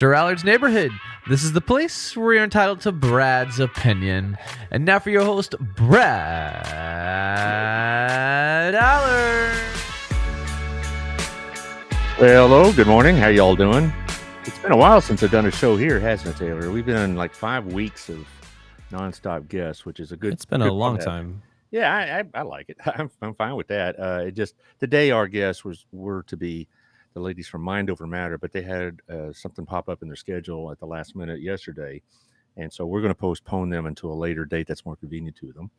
Allard's neighborhood. This is the place where you're entitled to Brad's opinion. And now for your host, Brad Allard. Well, hello, good morning. How y'all doing? It's been a while since I've done a show here, hasn't it, Taylor? We've been in like 5 weeks of nonstop guests, which is a good. It's been a good long format. time. Yeah, I like it. I'm fine with that. It just today our guests were to be the ladies from Mind Over Matter, but they had something pop up in their schedule at the last minute yesterday, and so we're going to postpone them until a later date that's more convenient to them.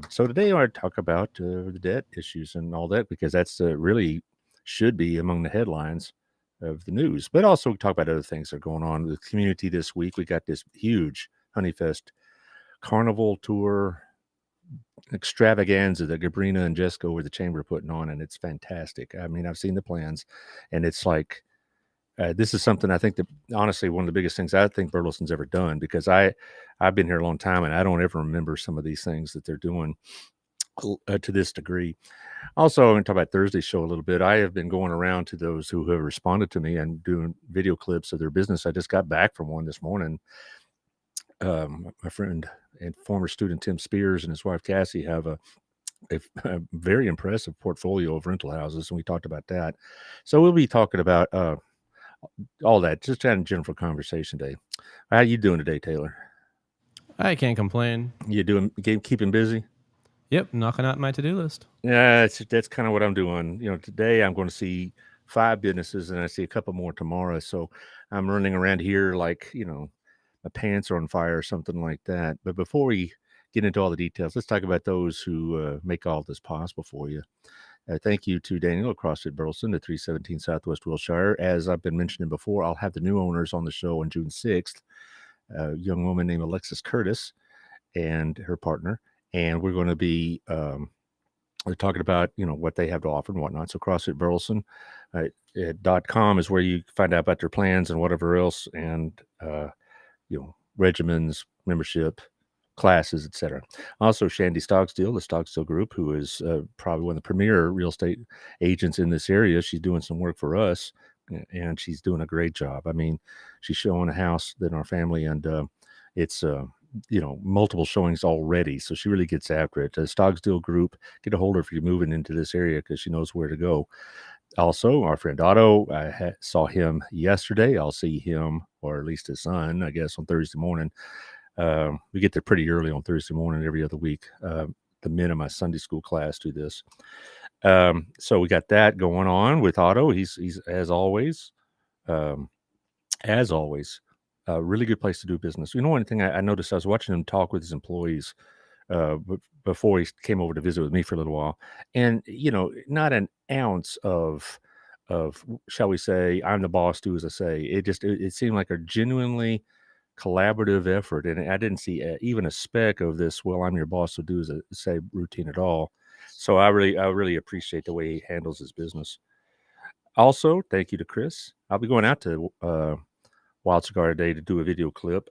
So today I want to talk about the debt issues and all that because that's really should be among the headlines of the news. But also talk about other things that are going on with the community this week. We got this huge Honeyfest Carnival tour extravaganza that Gabrina and Jessica over the chamber are putting on, and it's fantastic. I mean, I've seen the plans, and it's like this is something I think that honestly one of the biggest things I think Burleson's ever done because I've been here a long time and I don't ever remember some of these things that they're doing to this degree. Also, I'm going to talk about Thursday's show a little bit. I have been going around to those who have responded to me and doing video clips of their business. I just got back from one this morning. My friend and former student Tim Spears and his wife Cassie have a very impressive portfolio of rental houses, and we talked about that. So we'll be talking about all that, just having a general conversation day. How you doing today, Taylor? I can't complain. You keeping busy? Yep, knocking out my to-do list. Yeah, that's kind of what I'm doing. You know, today I'm going to see 5 businesses, and I see a couple more tomorrow. So I'm running around here like my pants are on fire or something like that. But before we get into all the details, let's talk about those who make all this possible for you. Thank you to Daniel across at Burleson at 317 Southwest Wilshire. As I've been mentioning before, I'll have the new owners on the show on June 6th, a young woman named Alexis Curtis and her partner. And we're going to be we're talking about, what they have to offer and whatnot. So CrossFit Burleson .com is where you find out about their plans and whatever else. And, regimens, membership, classes, etc. Also, Shandy Stockstill, the Stockstill Group, who is probably one of the premier real estate agents in this area. She's doing some work for us, and she's doing a great job. I mean, she's showing a house in our family, and it's multiple showings already. So she really gets after it. The Stockstill Group, get a hold of her if you're moving into this area because she knows where to go. Also, our friend Otto, I saw him yesterday. I'll see him, or at least his son, I guess, on Thursday morning. We get there pretty early on Thursday morning every other week. The men in my Sunday school class do this. So we got that going on with Otto. He's as always, a really good place to do business. One thing I noticed, I was watching him talk with his employees before he came over to visit with me for a little while, and not an ounce of shall we say, I'm the boss, do as I say. It seemed like a genuinely collaborative effort, and I didn't see even a speck of this, well, I'm your boss, so do as I say routine at all. So I really appreciate the way he handles his business. Also, thank you to Chris. I'll be going out to Wild Cigar today to do a video clip.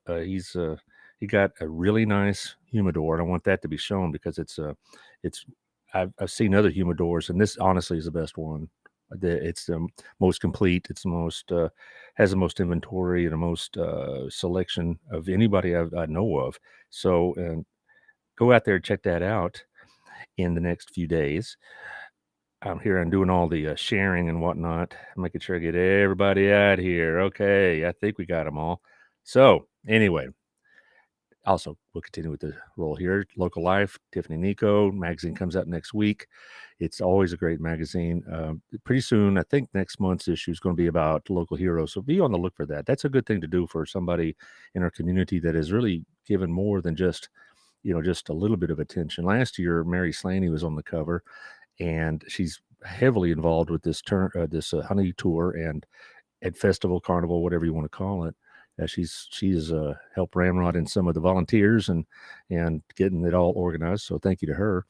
He got a really nice humidor, and I want that to be shown because I've seen other humidors, and this honestly is the best one. It's the most complete. It's the most has the most inventory and the most selection of anybody I know of. So go out there and check that out in the next few days. I'm here and doing all the sharing and whatnot, making sure I get everybody out here. Okay, I think we got them all. So anyway, also we'll continue with the role here. Local Life, Tiffany Nico magazine comes out next week. It's always a great magazine. Pretty soon, I think next month's issue is going to be about local heroes. So be on the look for that. That's a good thing to do for somebody in our community that has really given more than just a little bit of attention. Last year, Mary Slaney was on the cover, and she's heavily involved with this honey tour and festival, carnival, whatever you want to call it. She's helped ramrod in some of the volunteers and getting it all organized. So thank you to her.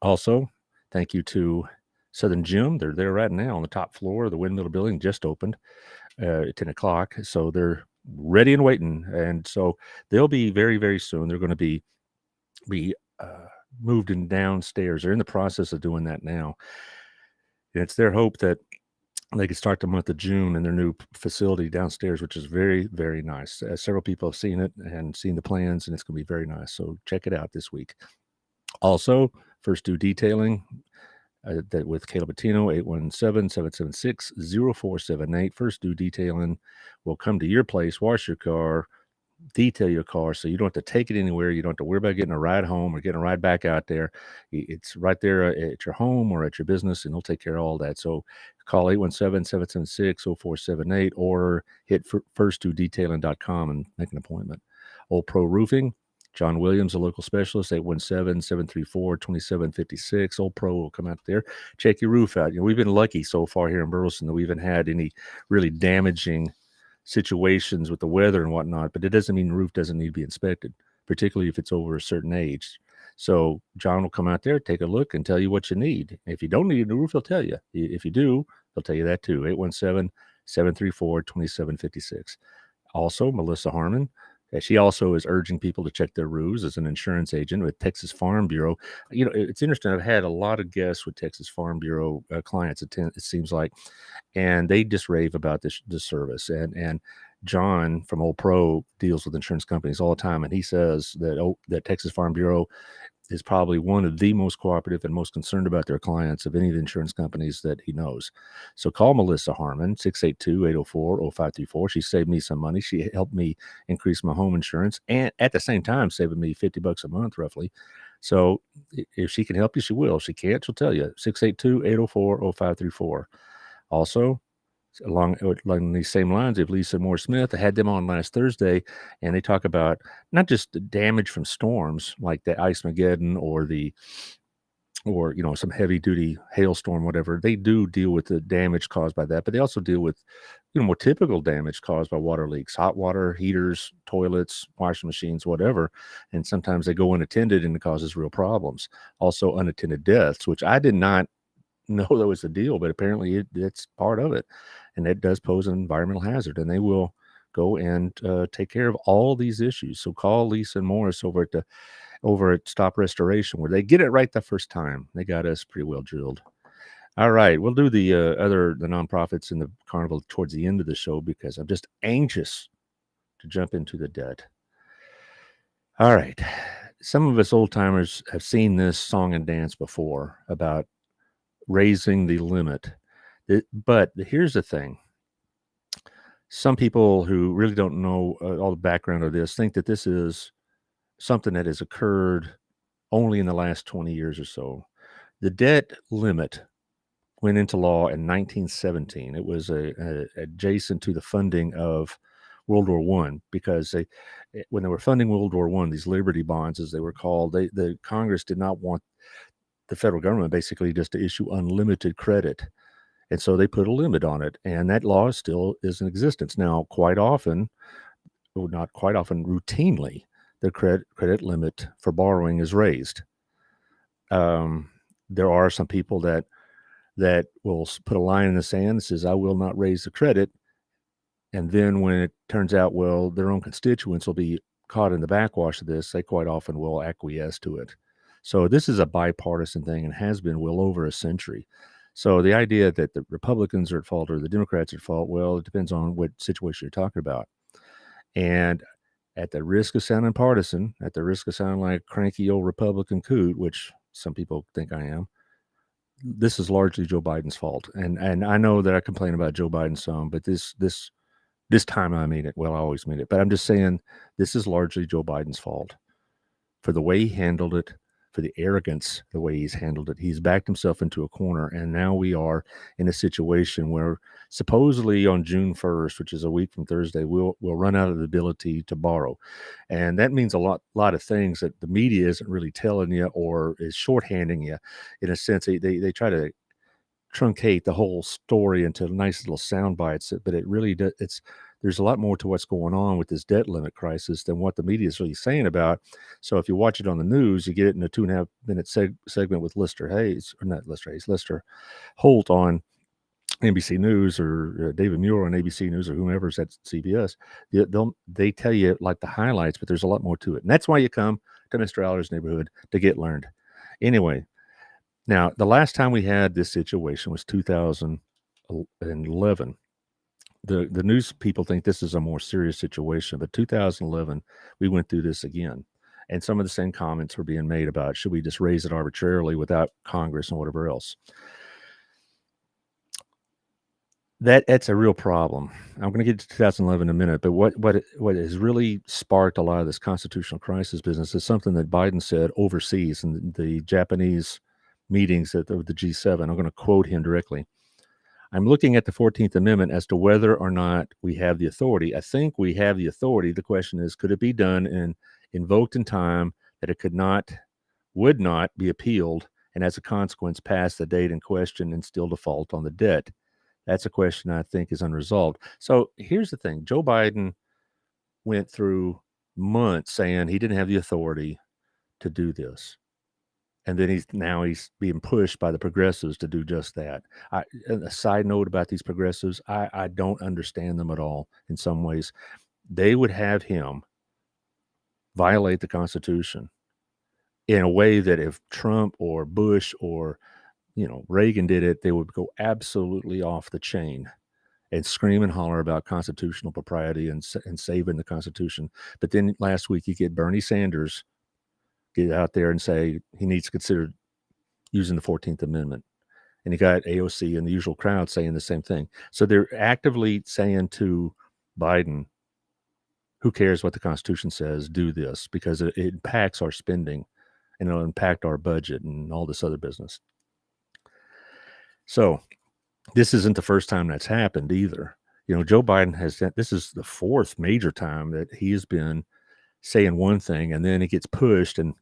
Also, thank you to Southern Gym. They're there right now on the top floor. The Windmill Building just opened at 10 o'clock. So they're ready and waiting. And so they'll be very, very soon. They're going to be moved in downstairs. They're in the process of doing that now. And it's their hope that they could start the month of June in their new facility downstairs, which is very, very nice. Several people have seen it and seen the plans, and it's going to be very nice. So check it out this week. Also, First Due Detailing that with Caleb Bettino, 817-776-0478. First Due Detailing will come to your place, wash your car, detail your car, so you don't have to take it anywhere. You don't have to worry about getting a ride home or getting a ride back out there. It's right there at your home or at your business, and they'll take care of all that. So call 817-776-0478 or hit firstduedetailing.com and make an appointment. Old Pro Roofing, John Williams, a local specialist, 817-734-2756. Old Pro will come out there, check your roof out. We've been lucky so far here in Burleson that we haven't had any really damaging situations with the weather and whatnot, but it doesn't mean the roof doesn't need to be inspected, particularly if it's over a certain age. So John will come out there, take a look, and tell you what you need. If you don't need a new roof, he'll tell you. If you do, he'll tell you that too. 817-734-2756. Also, Melissa Harmon, she also is urging people to check their roofs as an insurance agent with Texas Farm Bureau. It's interesting. I've had a lot of guests with Texas Farm Bureau clients, it seems like, and they just rave about this service. And John from Old Pro deals with insurance companies all the time, and he says that Texas Farm Bureau is probably one of the most cooperative and most concerned about their clients of any of the insurance companies that he knows. So call Melissa Harmon, 682-804-0534. She saved me some money. She helped me increase my home insurance and at the same time saving me $50 a month roughly. So if she can help you, she will. If she can't, she'll tell you. 682-804-0534. Also, along these same lines of Lisa Moore Smith, I had them on last Thursday, and they talk about not just the damage from storms like the Ice-Mageddon or some heavy duty hailstorm, whatever. They do deal with the damage caused by that, but they also deal with more typical damage caused by water leaks, hot water heaters, toilets, washing machines, whatever. And sometimes they go unattended and it causes real problems. Also unattended deaths, which I did not know that was a deal, but apparently it's part of it, and it does pose an environmental hazard, and they will go and take care of all these issues. So call Lisa and Morris over at Stop Restoration, where they get it right the first time. They got us pretty well drilled. All right, we'll do the nonprofits in the carnival towards the end of the show because I'm just anxious to jump into the debt. All right, some of us old timers have seen this song and dance before about raising the limit. But here's the thing. Some people who really don't know all the background of this think that this is something that has occurred only in the last 20 years or so. The debt limit went into law in 1917. It was adjacent to the funding of World War I, because when they were funding World War I, these Liberty bonds, as they were called, the Congress did not want the federal government basically just to issue unlimited credit. And so they put a limit on it, and that law still is in existence. Now, routinely, the credit limit for borrowing is raised. There are some people that will put a line in the sand that says, I will not raise the credit. And then when it turns out, well, their own constituents will be caught in the backwash of this, they quite often will acquiesce to it. So this is a bipartisan thing and has been well over a century. So the idea that the Republicans are at fault or the Democrats are at fault, well, it depends on what situation you're talking about. And at the risk of sounding partisan, at the risk of sounding like a cranky old Republican coot, which some people think I am, this is largely Joe Biden's fault. And I know that I complain about Joe Biden some, but this time I mean it. Well, I always mean it. But I'm just saying this is largely Joe Biden's fault for the way he handled it, for the arrogance, the way he's handled it. He's backed himself into a corner, and now we are in a situation where supposedly on June 1st, which is a week from Thursday, we'll run out of the ability to borrow. And that means a lot of things that the media isn't really telling you or is shorthanding you. In a sense, they try to truncate the whole story into nice little sound bites, but it really does. There's a lot more to what's going on with this debt limit crisis than what the media is really saying about. So if you watch it on the news, you get it in a 2.5 minute segment with Lester Holt on NBC News, or David Muir on ABC News, or whomever's at CBS. They tell you like the highlights, but there's a lot more to it. And that's why you come to Mr. Allard's neighborhood to get learned. Anyway, now the last time we had this situation was 2000. 2011. The news people think this is a more serious situation, but 2011 we went through this again, and some of the same comments were being made about should we just raise it arbitrarily without Congress and whatever else. That's a real problem. I'm going to get to 2011 in a minute, but what has really sparked a lot of this constitutional crisis business is something that Biden said overseas in the Japanese meetings of the G7. I'm going to quote him directly. I'm looking at the 14th Amendment as to whether or not we have the authority. I think we have the authority. The question is, could it be done and invoked in time that it would not be appealed, and as a consequence, pass the date in question and still default on the debt? That's a question I think is unresolved. So here's the thing. Joe Biden went through months saying he didn't have the authority to do this. And then he's being pushed by the progressives to do just that. A side note about these progressives, I don't understand them at all in some ways. They would have him violate the Constitution in a way that if Trump or Bush or Reagan did it, they would go absolutely off the chain and scream and holler about constitutional propriety and saving the Constitution. But then last week you get Bernie Sanders get out there and say he needs to consider using the 14th Amendment. And you got AOC and the usual crowd saying the same thing. So they're actively saying to Biden, who cares what the Constitution says, do this, because it impacts our spending and it'll impact our budget and all this other business. So this isn't the first time that's happened either. Joe Biden this is the fourth major time that he has been saying one thing and then it gets pushed and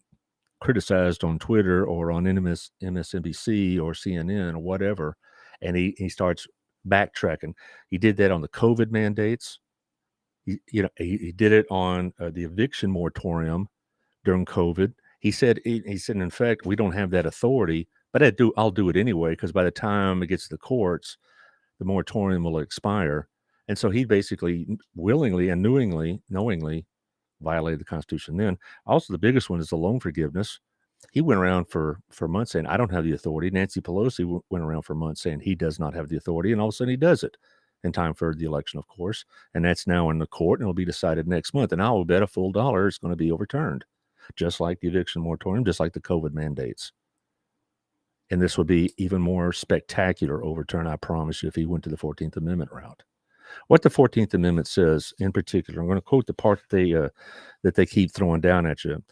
criticized on Twitter or on MSNBC or CNN or whatever, and he starts backtracking. He did that on the COVID mandates. He did it on the eviction moratorium during COVID. He said, in fact, we don't have that authority, but I'll do it anyway, because by the time it gets to the courts, the moratorium will expire. And so he basically willingly and knowingly violated the Constitution. Then also the biggest one is the loan forgiveness. He went around for months saying, I don't have the authority. Nancy Pelosi went around for months saying he does not have the authority. And all of a sudden he does it in time for the election, of course. And that's now in the court and it'll be decided next month. And I will bet a full dollar it's going to be overturned, just like the eviction moratorium, just like the COVID mandates. And this would be even more spectacular overturn, I promise you, if he went to the 14th Amendment route. What the 14th Amendment says in particular, I'm going to quote the part that they keep throwing down at you.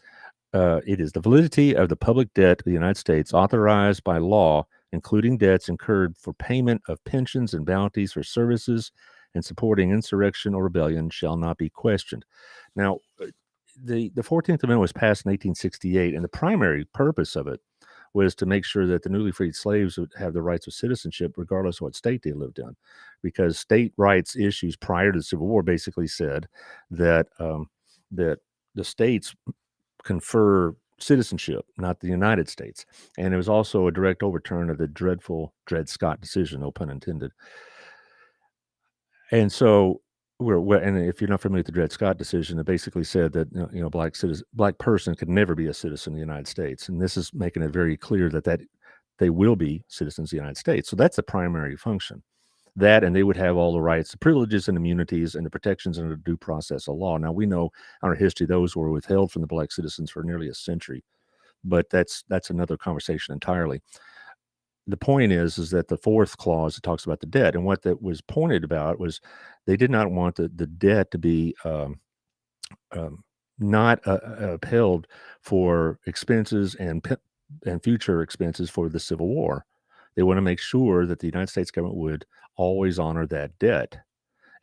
It is the validity of the public debt of the United States authorized by law, including debts incurred for payment of pensions and bounties for services and supporting insurrection or rebellion shall not be questioned. Now, the 14th Amendment was passed in 1868, and the primary purpose of it was to make sure that the newly freed slaves would have the rights of citizenship regardless of what state they lived in, because state rights issues prior to the Civil War basically said that that the states confer citizenship, not the United States. And it was also a direct overturn of the dreadful Dred Scott decision, no pun intended. And so and if you're not familiar with the Dred Scott decision, it basically said that black person could never be a citizen of the United States, and this is making it very clear that they will be citizens of the United States. So that's the primary function. That, and they would have all the rights, the privileges and immunities, and the protections under due process of law. Now we know in our history those were withheld from the black citizens for nearly a century, but that's another conversation entirely. The point is that the fourth clause that talks about the debt, and what that was pointed about was they did not want the debt to be not upheld for expenses and future expenses for the Civil War. They want to make sure that the United States government would always honor that debt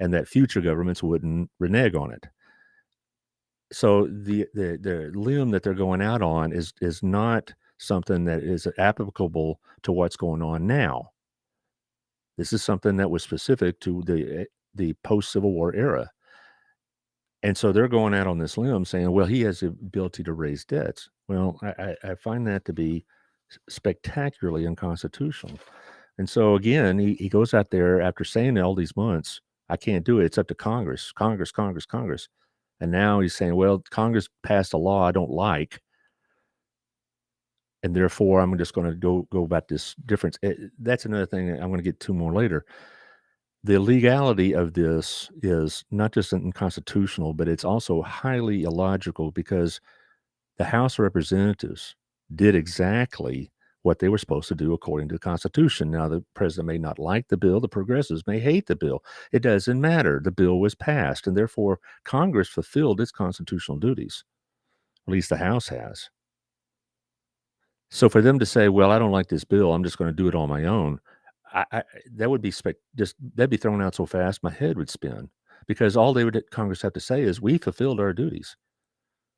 and that future governments wouldn't renege on it. So the limb that they're going out on is not something that is applicable to what's going on now. This is something that was specific to the post-Civil War era. And so they're going out on this limb saying, well, he has the ability to raise debts. Well, I find that to be spectacularly unconstitutional. And so again, he goes out there after saying all these months, I can't do it. It's up to Congress. And now he's saying, well, Congress passed a law I don't like, and therefore I'm just going to go about this difference. That's another thing I'm going to get to more later. The legality of this is not just unconstitutional, but it's also highly illogical because the House of Representatives did exactly what they were supposed to do according to the Constitution. Now, the president may not like the bill. The progressives may hate the bill. It doesn't matter. The bill was passed, and therefore Congress fulfilled its constitutional duties. At least the House has. So for them to say, "Well, I don't like this bill. I'm just going to do it on my own," that would be that'd be thrown out so fast my head would spin, because all Congress have to say is, "We fulfilled our duties."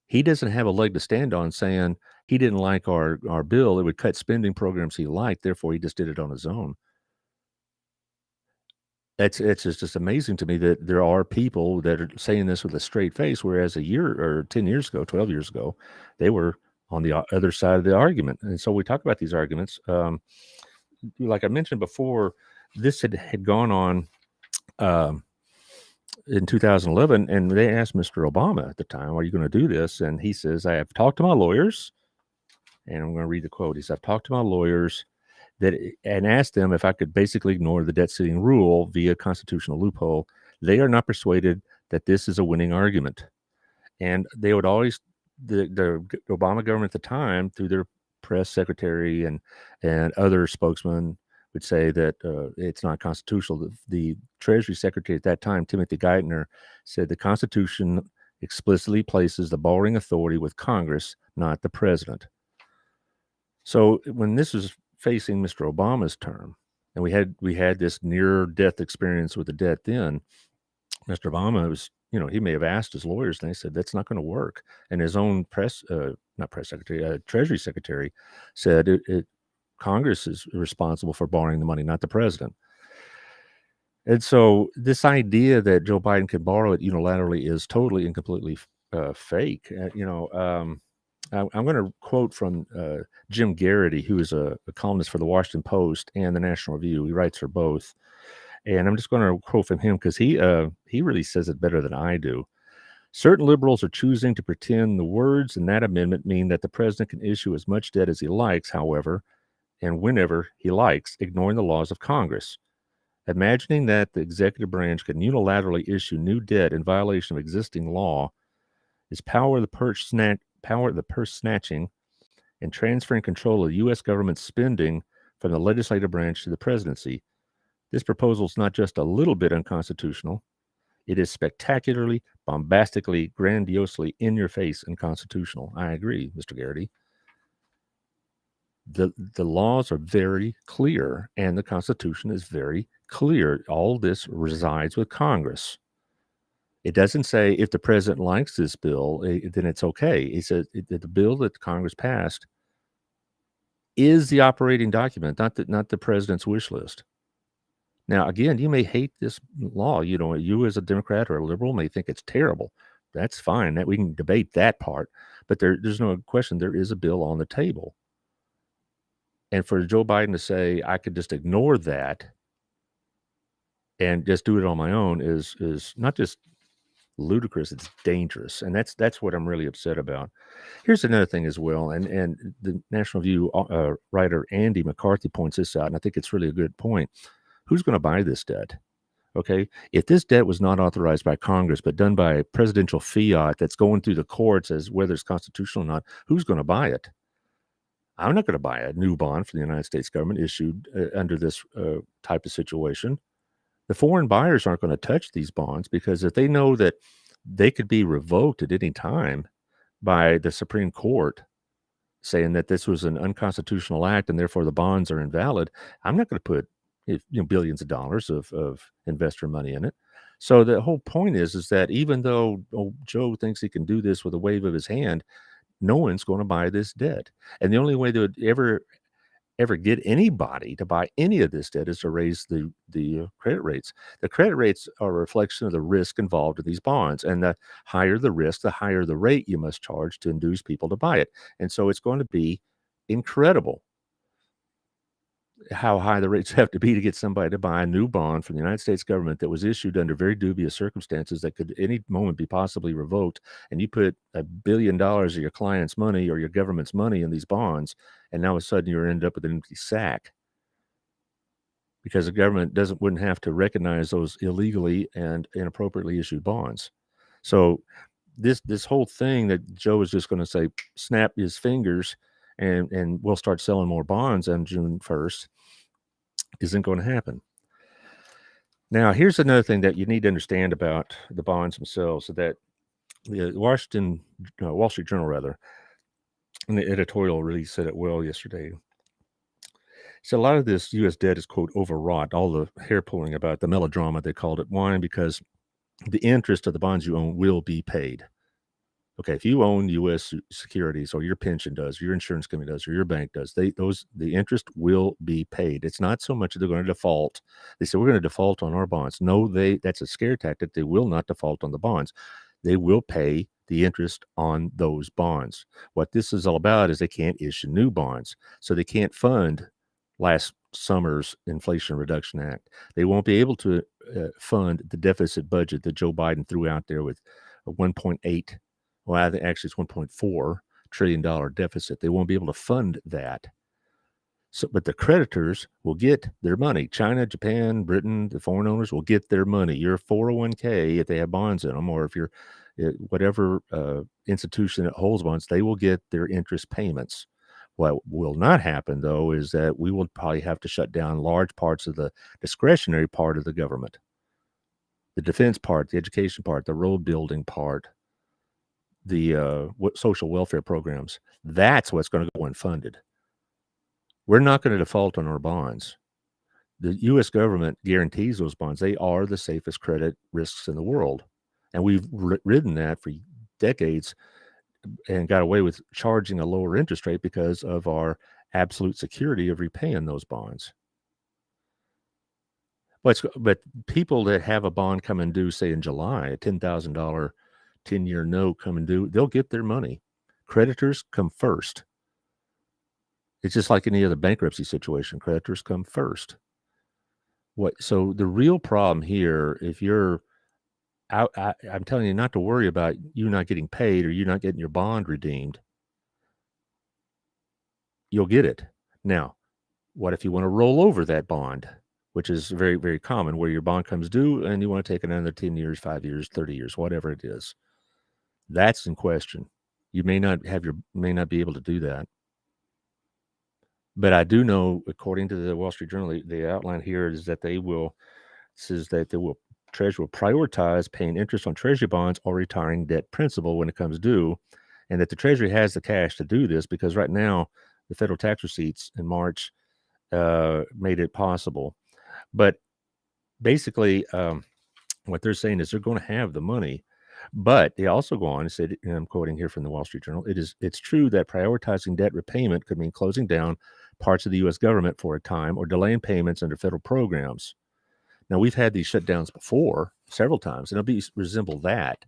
He doesn't have a leg to stand on saying he didn't like our bill. It would cut spending programs he liked, therefore he just did it on his own. It's just amazing to me that there are people that are saying this with a straight face, whereas a year or 10 years ago, 12 years ago, they were on the other side of the argument. And so we talk about these arguments. Like I mentioned before, this had gone on in 2011, and they asked Mr. Obama at the time, "Are you going to do this?" And he says, "I have talked to my lawyers," and I'm going to read the quote. He says, "I've talked to my lawyers and asked them if I could basically ignore the debt ceiling rule via constitutional loophole. They are not persuaded that this is a winning argument." And they would always, the Obama government at the time, through their press secretary and other spokesmen, would say that it's not constitutional. The Treasury Secretary at that time, Timothy Geithner, said the Constitution explicitly places the borrowing authority with Congress, not the president. So when this was facing Mr. Obama's term, and we had this near-death experience with the debt then, Mr. Obama was, he may have asked his lawyers, and they said that's not going to work. And his own Treasury Secretary said Congress is responsible for borrowing the money, not the president. And so this idea that Joe Biden can borrow it unilaterally is totally and completely fake. I'm going to quote from Jim Garrity, who is a columnist for the Washington Post and the National Review. He writes for both. And I'm just going to quote from him because he really says it better than I do. "Certain liberals are choosing to pretend the words in that amendment mean that the president can issue as much debt as he likes, however, and whenever he likes, ignoring the laws of Congress. Imagining that the executive branch can unilaterally issue new debt in violation of existing law is power of the purse snatching and transferring control of the U.S. government spending from the legislative branch to the presidency. This proposal is not just a little bit unconstitutional. It is spectacularly, bombastically, grandiosely in your face unconstitutional." I agree, Mr. Garrity. The laws are very clear, and the Constitution is very clear. All this resides with Congress. It doesn't say if the president likes this bill, then it's okay. It says the bill that Congress passed is the operating document, not the president's wish list. Now, again, you may hate this law. You as a Democrat or a liberal may think it's terrible. That's fine. That we can debate that part. But there's no question there is a bill on the table. And for Joe Biden to say, I could just ignore that and just do it on my own is not just ludicrous, it's dangerous. And that's what I'm really upset about. Here's another thing as well. And the National Review writer Andy McCarthy points this out, and I think it's really a good point. Who's going to buy this debt? Okay. If this debt was not authorized by Congress, but done by presidential fiat that's going through the courts as whether it's constitutional or not, who's going to buy it? I'm not going to buy a new bond for the United States government issued under this type of situation. The foreign buyers aren't going to touch these bonds because if they know that they could be revoked at any time by the Supreme Court saying that this was an unconstitutional act and therefore the bonds are invalid, I'm not going to put billions of dollars of investor money in it. So the whole point is that even though Joe thinks he can do this with a wave of his hand, no one's going to buy this debt. And the only way they would ever get anybody to buy any of this debt is to raise the credit rates. The credit rates are a reflection of the risk involved in these bonds. And the higher the risk, the higher the rate you must charge to induce people to buy it. And so it's going to be incredible. how high the rates have to be to get somebody to buy a new bond from the United States government that was issued under very dubious circumstances that could any moment be possibly revoked. And you put $1 billion of your client's money or your government's money in these bonds, and now all of a sudden you're ended up with an empty sack because the government wouldn't have to recognize those illegally and inappropriately issued bonds. So this whole thing that Joe is just going to say, snap his fingers and we'll start selling more bonds on June 1st, isn't going to happen. Now, here's another thing that you need to understand about the bonds themselves, that the Wall Street Journal, rather, in the editorial really said it well yesterday. So a lot of this U.S. debt is, quote, overwrought, all the hair pulling about the melodrama, they called it. Why? Because the interest of the bonds you own will be paid. Okay, if you own U.S. securities, or your pension does, or your insurance company does, or your bank does, the interest will be paid. It's not so much that they're going to default. They say we're going to default on our bonds. No, that's a scare tactic. They will not default on the bonds. They will pay the interest on those bonds. What this is all about is they can't issue new bonds, so they can't fund last summer's Inflation Reduction Act. They won't be able to fund the deficit budget that Joe Biden threw out there with a 1.8. Well, I think actually it's $1.4 trillion deficit. They won't be able to fund that. So, but the creditors will get their money. China, Japan, Britain, the foreign owners will get their money. Your 401k, if they have bonds in them, or if you're whatever institution that holds bonds, they will get their interest payments. What will not happen, though, is that we will probably have to shut down large parts of the discretionary part of the government, the defense part, the education part, the road building part, the social welfare programs. That's what's going to go unfunded. We're not going to default on our bonds. The U.S. government guarantees those bonds. They are the safest credit risks in the world. And we've ridden that for decades and got away with charging a lower interest rate because of our absolute security of repaying those bonds. But people that have a bond coming due, say in July, a $10,000 10-year note coming due, they'll get their money. Creditors come first. It's just like any other bankruptcy situation. Creditors come first. So the real problem here, if you're out, I'm telling you not to worry about you not getting paid or you not getting your bond redeemed. You'll get it. Now, what if you want to roll over that bond, which is very, very common, where your bond comes due and you want to take another 10 years, 5 years, 30 years, whatever it is? That's in question. You may not be able to do that. But I do know, according to the Wall Street Journal, the outline here is that Treasury will prioritize paying interest on Treasury bonds or retiring debt principal when it comes due, and that the Treasury has the cash to do this because right now the federal tax receipts in March made it possible. But basically, what they're saying is they're going to have the money. But they also go on and said, and I'm quoting here from the Wall Street Journal, it's true that prioritizing debt repayment could mean closing down parts of the U.S. government for a time or delaying payments under federal programs. Now, we've had these shutdowns before several times, and it'll resemble that,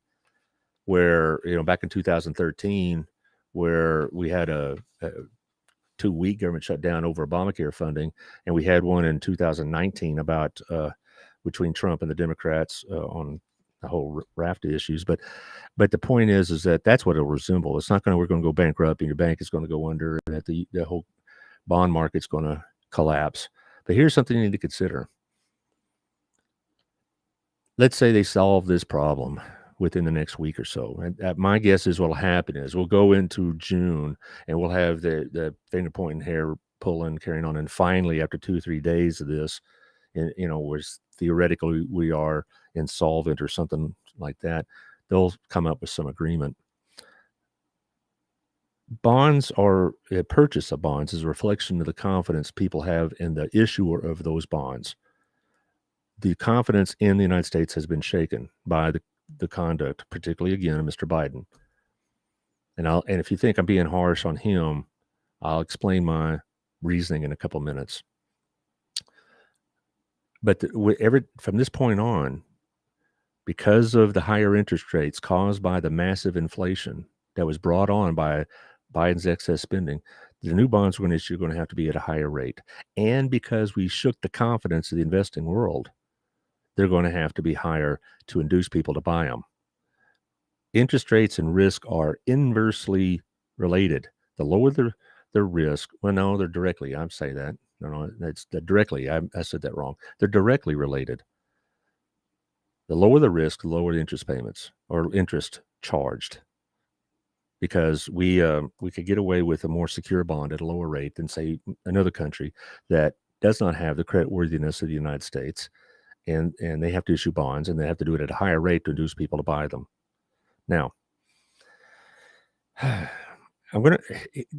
where, back in 2013, where we had a 2-week government shutdown over Obamacare funding, and we had one in 2019 about between Trump and the Democrats on the whole raft of issues. But the point is that that's what it'll resemble. It's not we're going to go bankrupt and your bank is going to go under, and that the whole bond market's going to collapse. But here's something you need to consider. Let's say they solve this problem within the next week or so. And my guess is what'll happen is we'll go into June and we'll have the finger pointing, hair pulling, carrying on. And finally, after 2-3 days of this, where theoretically we are insolvent or something like that, they'll come up with some agreement. Bonds are a purchase of bonds is a reflection of the confidence people have in the issuer of those bonds. The confidence in the United States has been shaken by the conduct, particularly again of Mr. Biden. And if you think I'm being harsh on him, I'll explain my reasoning in a couple minutes. But from this point on, because of the higher interest rates caused by the massive inflation that was brought on by Biden's excess spending, The new bonds we're going to issue are going to have to be at a higher rate. And because we shook the confidence of the investing world, they're going to have to be higher to induce people to buy them. Interest rates and risk are inversely related. The lower the risk, well, no, they're directly, I'm saying that. No, that's directly, I said that wrong. They're directly related. The lower the risk, the lower the interest payments or interest charged. Because we could get away with a more secure bond at a lower rate than, say, another country that does not have the creditworthiness of the United States, and they have to issue bonds, and they have to do it at a higher rate to induce people to buy them. Now,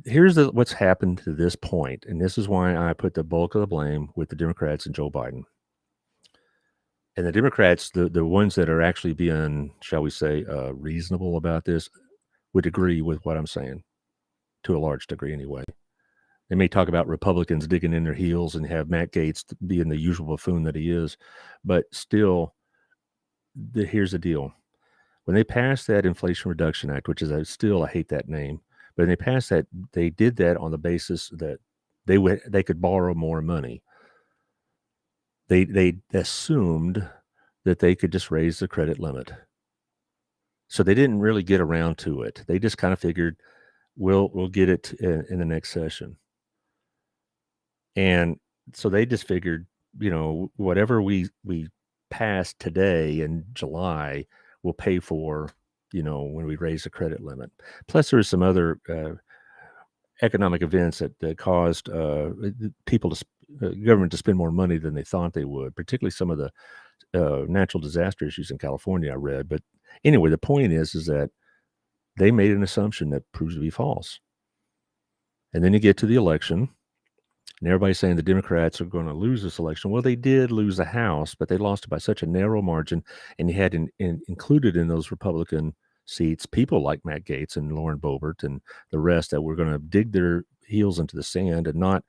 here's what's happened to this point, and this is why I put the bulk of the blame with the Democrats and Joe Biden. And the Democrats, the ones that are actually being, shall we say, reasonable about this, would agree with what I'm saying, to a large degree anyway. They may talk about Republicans digging in their heels and have Matt Gaetz being the usual buffoon that he is, but still, here's the deal. When they passed that Inflation Reduction Act, which is I hate that name, but when they passed that, they did that on the basis that they could borrow more money. They assumed that they could just raise the credit limit. So they didn't really get around to it. They just kind of figured we'll get it in the next session. And so they just figured, whatever we pass today in July will pay for, when we raise the credit limit. Plus, there were some other economic events that caused government to spend more money than they thought they would, particularly some of the natural disaster issues in California, I read. But anyway, the point is that they made an assumption that proves to be false. And then you get to the election, and everybody's saying the Democrats are going to lose this election. Well, they did lose the House, but they lost it by such a narrow margin. And you had included in those Republican seats people like Matt Gaetz and Lauren Boebert and the rest that were going to dig their heels into the sand and not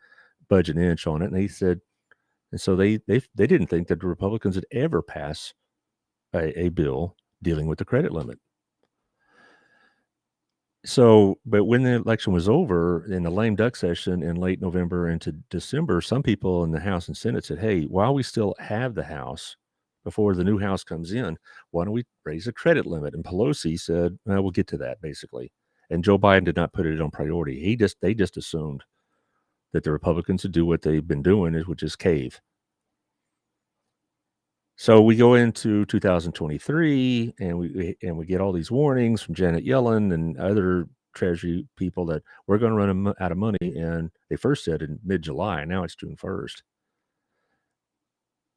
budge an inch on it. And they said, and so they didn't think that the Republicans would ever pass a bill dealing with the credit limit. So, but when the election was over in the lame duck session in late November into December, some people in the House and Senate said, hey, while we still have the House, before the new House comes in, why don't we raise the credit limit? And Pelosi said, well, we'll get to that, basically. And Joe Biden did not put it on priority. They just assumed that the Republicans would do what they've been doing, which is cave. So we go into 2023, and we get all these warnings from Janet Yellen and other Treasury people that we're going to run out of money. And they first said in mid-July. Now it's June 1st.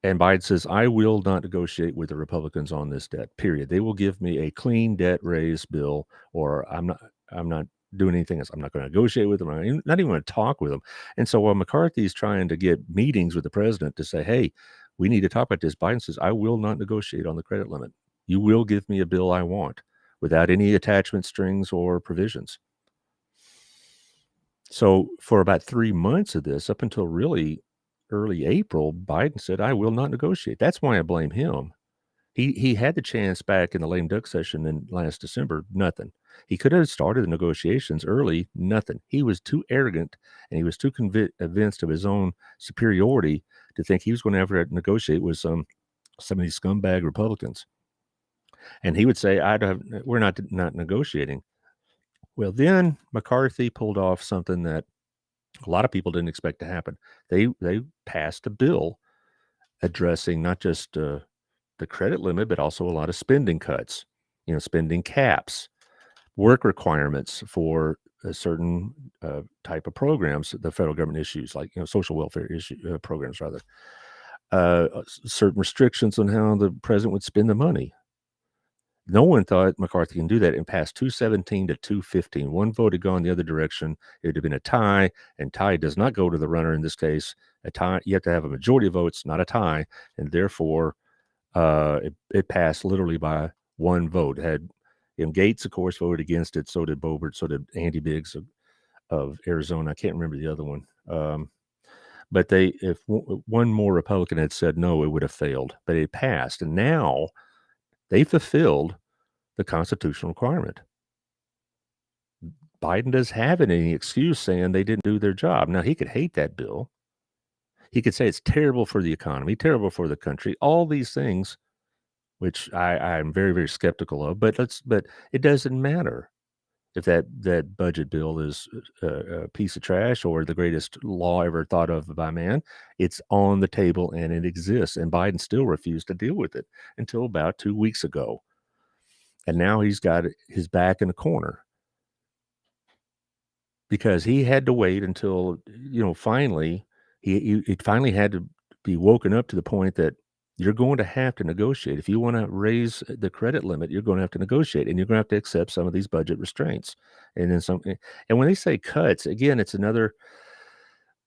And Biden says, I will not negotiate with the Republicans on this debt, period. They will give me a clean debt raise bill, or I'm not doing anything else. I'm not going to negotiate with them. I'm not even going to talk with them. And so while McCarthy's trying to get meetings with the president to say, hey, we need to talk about this, Biden says, I will not negotiate on the credit limit. You will give me a bill I want without any attachment strings or provisions. So for about 3 months of this, up until really early April, Biden said, I will not negotiate. That's why I blame him. He had the chance back in the lame duck session in last December, nothing. He could have started the negotiations early, nothing. He was too arrogant, and he was too convinced of his own superiority to think he was going to ever negotiate with some of these scumbag Republicans. And he would say, we're not negotiating. Well, then McCarthy pulled off something that a lot of people didn't expect to happen. They passed a bill addressing not just the credit limit, but also a lot of spending cuts, spending caps, work requirements for a certain type of programs the federal government issues, like social welfare programs, rather. Certain restrictions on how the president would spend the money. No one thought McCarthy can do that and pass 217 to 215. One vote had gone the other direction. It would have been a tie, and tie does not go to the runner in this case. A tie, you have to have a majority of votes, not a tie, and therefore it passed literally by one vote. Gates, of course, voted against it. So did Boebert. So did Andy Biggs of Arizona. I can't remember the other one. But if one more Republican had said no, it would have failed. But it passed, and now they fulfilled the constitutional requirement. Biden doesn't have any excuse saying they didn't do their job. Now, he could hate that bill. He could say it's terrible for the economy, terrible for the country, all these things, which I'm very, very skeptical of. But it doesn't matter if that budget bill is a piece of trash or the greatest law ever thought of by man. It's on the table and it exists, and Biden still refused to deal with it until about 2 weeks ago. And now he's got his back in the corner because he had to wait until, finally, he finally had to be woken up to the point that you're going to have to negotiate. If you want to raise the credit limit, you're going to have to negotiate, and you're going to have to accept some of these budget restraints. And then some. And when they say cuts, again, it's another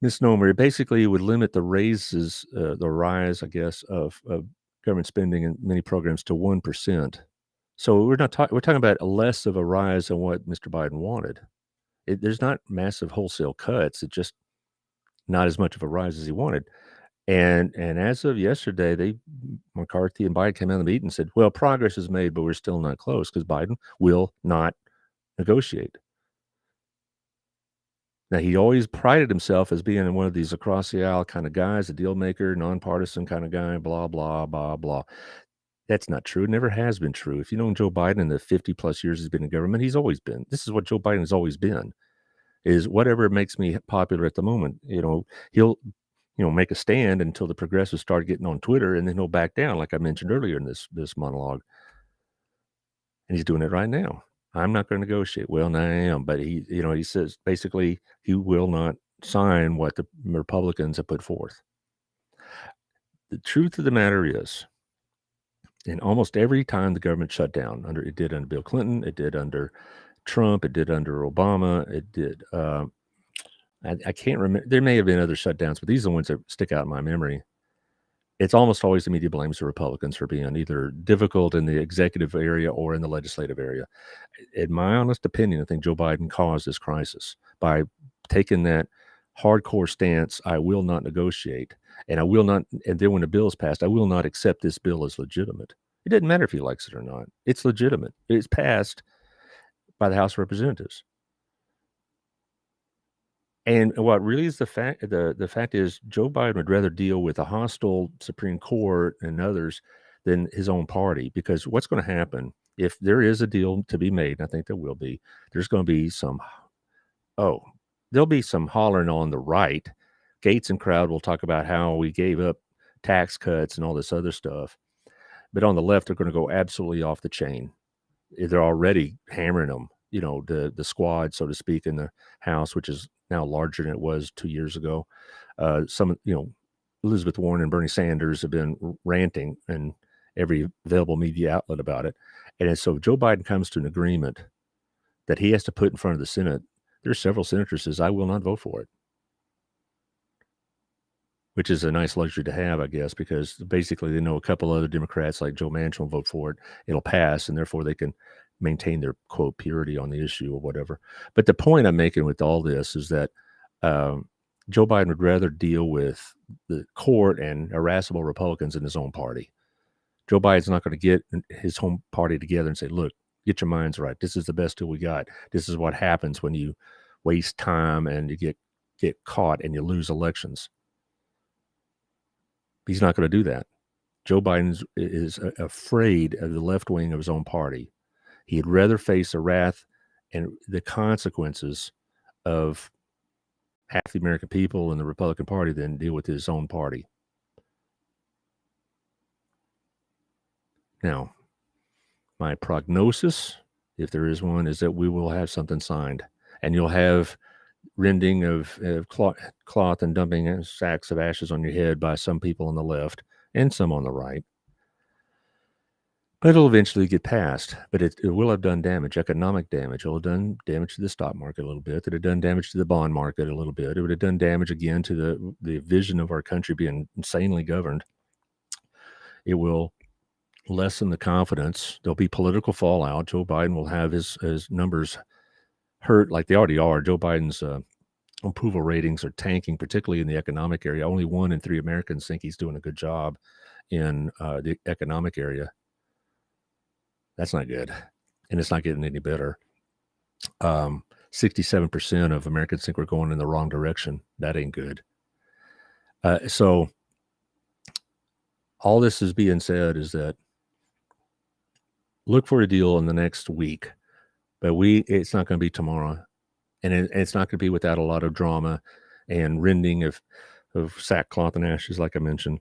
misnomer. Basically, it would limit the rise, I guess, of government spending in many programs to 1%. So we're talking about less of a rise than what Mr. Biden wanted. There's not massive wholesale cuts. It's just not as much of a rise as he wanted. And as of yesterday, McCarthy and Biden came out of the meeting and said, well, progress is made, but we're still not close because Biden will not negotiate. Now, he always prided himself as being one of these across the aisle kind of guys, a deal maker, nonpartisan kind of guy, blah, blah, blah, blah. That's not true. It never has been true. If you know Joe Biden in the 50 plus years he's been in government, he's always been. This is what Joe Biden has always been, is whatever makes me popular at the moment. He'll make a stand until the progressives start getting on Twitter, and then he'll back down, like I mentioned earlier in this monologue. And he's doing it right now. I'm not going to negotiate. Well, now I am, but he says basically he will not sign what the Republicans have put forth. The truth of the matter is, in almost every time the government shut down, it did under Bill Clinton, it did under Trump, it did under Obama, it did. I can't remember. There may have been other shutdowns, but these are the ones that stick out in my memory. It's almost always the media blames the Republicans for being either difficult in the executive area or in the legislative area. In my honest opinion, I think Joe Biden caused this crisis by taking that hardcore stance. I will not negotiate, and I will not. And then when the bill is passed, I will not accept this bill as legitimate. It doesn't matter if he likes it or not. It's legitimate. It's passed by the House of Representatives. And what really is the fact is Joe Biden would rather deal with a hostile Supreme Court and others than his own party, because what's going to happen if there is a deal to be made, and I think there will be, there's going to be there'll be some hollering on the right. Gates and crowd will talk about how we gave up tax cuts and all this other stuff. But on the left, they're going to go absolutely off the chain. They're already hammering them, the squad, so to speak, in the House, which is now larger than it was 2 years ago. Elizabeth Warren and Bernie Sanders have been ranting in every available media outlet about it. And so if Joe Biden comes to an agreement that he has to put in front of the Senate, there's several senators says, I will not vote for it. Which is a nice luxury to have, I guess, because basically they know a couple other Democrats like Joe Manchin will vote for it. It'll pass, and therefore they can maintain their, quote, purity on the issue or whatever. But the point I'm making with all this is that Joe Biden would rather deal with the court and irascible Republicans in his own party. Joe Biden's not going to get his home party together and say, look, get your minds right. This is the best deal we got. This is what happens when you waste time and you get caught and you lose elections. He's not going to do that. Joe Biden is afraid of the left wing of his own party. He'd rather face the wrath and the consequences of half the American people and the Republican Party than deal with his own party. Now, my prognosis, if there is one, is that we will have something signed, and you'll have rending of cloth and dumping sacks of ashes on your head by some people on the left and some on the right. But it'll eventually get passed. But it will have done damage, economic damage. It'll have done damage to the stock market a little bit. It would have done damage to the bond market a little bit. It would have done damage again to the vision of our country being insanely governed. It will lessen the confidence. There'll be political fallout. Joe Biden will have his numbers hurt like they already are. Joe Biden's approval ratings are tanking, particularly in the economic area. Only 1 in 3 Americans think he's doing a good job in the economic area. That's not good, and it's not getting any better. 67% of Americans think we're going in the wrong direction. That ain't good. So all this is being said is that look for a deal in the next week, but it's not going to be tomorrow, and it's not going to be without a lot of drama and rending of sackcloth and ashes, like I mentioned.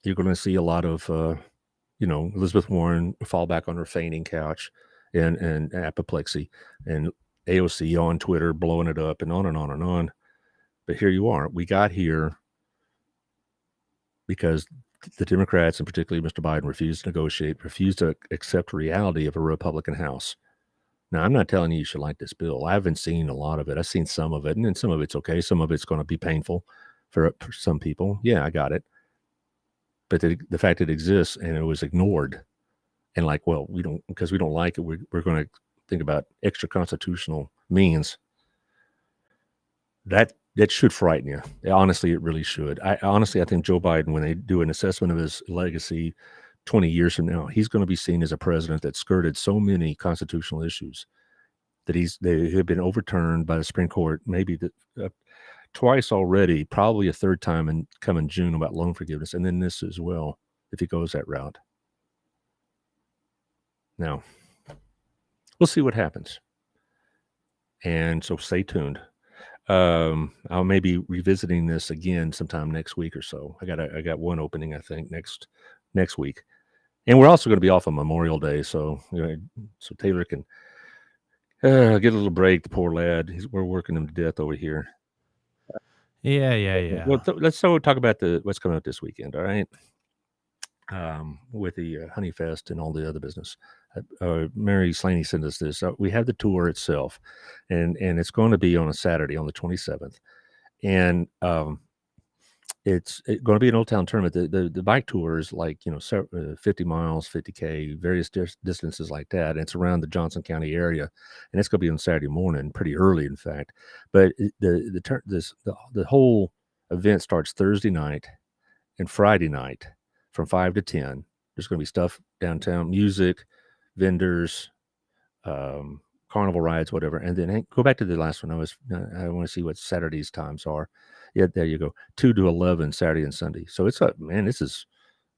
You're going to see a lot of, Elizabeth Warren fall back on her fainting couch and apoplexy, and AOC on Twitter blowing it up, and on and on and on. But here you are. We got here because the Democrats, and particularly Mr. Biden, refused to negotiate, refused to accept reality of a Republican House. Now, I'm not telling you should like this bill. I haven't seen a lot of it. I've seen some of it, and then some of it's okay. Some of it's going to be painful for some people. Yeah, I got it. But the fact it exists and it was ignored, and like, well, because we don't like it, we're going to think about extra constitutional means. That should frighten you. Honestly, it really should. I think Joe Biden, when they do an assessment of his legacy 20 years from now, he's going to be seen as a president that skirted so many constitutional issues that they have been overturned by the Supreme Court, maybe twice already, probably a third time coming June about loan forgiveness, and then this as well, if he goes that route. Now, we'll see what happens. And so stay tuned. I'll maybe revisiting this again sometime next week or so. I got one opening, I think, next week. And we're also going to be off on Memorial Day, so so Taylor can get a little break. The poor lad, we're working him to death over here. Yeah. Well, let's talk about what's coming up this weekend. All right, with the Honey Fest and all the other business. Mary Slaney sent us this. We have the tour itself, and it's going to be on a Saturday on the 27th, and it's going to be an Old Town tournament. The bike tour is like 50 miles, 50K, various distances like that. And it's around the Johnson County area, and it's going to be on Saturday morning, pretty early, in fact. But the whole event starts Thursday night and Friday night from 5 to 10. There's going to be stuff downtown, music, vendors, carnival rides, whatever. And then go back to the last one. I want to see what Saturday's times are. Yeah, there you go. 2 to 11 Saturday and Sunday. So this is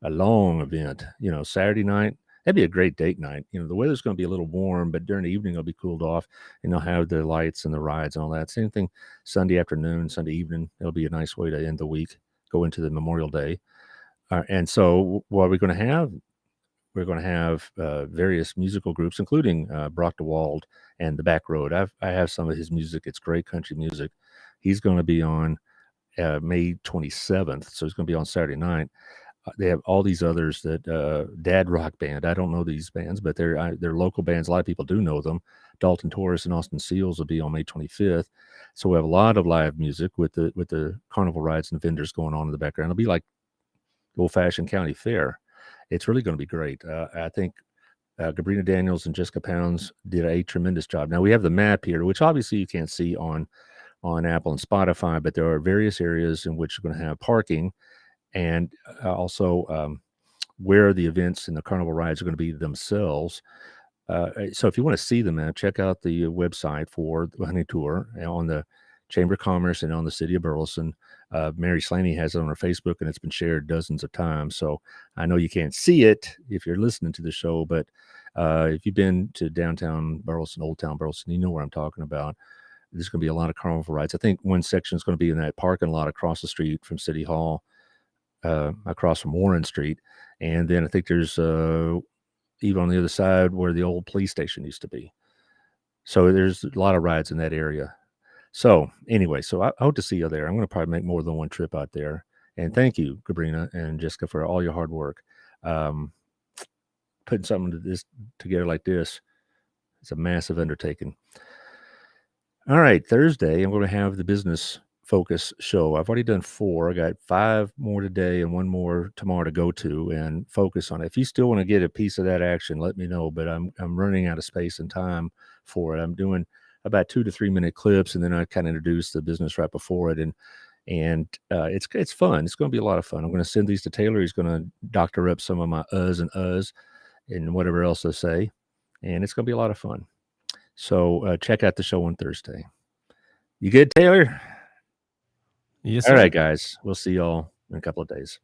a long event. Saturday night, that'd be a great date night. The weather's going to be a little warm, but during the evening it'll be cooled off, and they'll have the lights and the rides and all that. Same thing Sunday afternoon, Sunday evening. It'll be a nice way to end the week, go into the Memorial Day. And so what are we going to have? We're going to have various musical groups, including Brock DeWald and The Back Road. I have some of his music. It's great country music. He's going to be on May 27th, so it's going to be on Saturday night. They have all these others that Dad Rock Band. I don't know these bands, but they're local bands. A lot of people do know them. Dalton Torres and Austin Seals will be on May 25th. So we have a lot of live music with the carnival rides and vendors going on in the background. It'll be like old-fashioned county fair. It's really going to be great. I think Gabrina Daniels and Jessica Pounds did a tremendous job. Now we have the map here, which obviously you can't see on Apple and Spotify, but there are various areas in which you're going to have parking, and also where the events and the carnival rides are going to be themselves. So if you want to see the map, check out the website for the Honey Tour on the Chamber of Commerce and on the City of Burleson. Mary Slaney has it on her Facebook, and it's been shared dozens of times. So I know you can't see it if you're listening to the show, but if you've been to downtown Burleson, Old Town Burleson, you know where I'm talking about. There's going to be a lot of carnival rides. I think one section is going to be in that parking lot across the street from City Hall, across from Warren Street. And then I think there's even on the other side where the old police station used to be. So there's a lot of rides in that area. So anyway, I hope to see you there. I'm going to probably make more than one trip out there. And thank you, Gabrina and Jessica, for all your hard work. Putting something together like this, it's a massive undertaking. All right, Thursday, I'm going to have the business focus show. I've already done 4. I got 5 more today and 1 more tomorrow to go to and focus on it. If you still want to get a piece of that action, let me know. But I'm running out of space and time for it. I'm doing about 2 to 3 minute clips, and then I kind of introduce the business right before it, and it's fun. It's going to be a lot of fun. I'm going to send these to Taylor. He's going to doctor up some of my and whatever else I say, and it's going to be a lot of fun. So check out the show on Thursday. You good, Taylor? Yes, All sir. right, guys. We'll see y'all in a couple of days.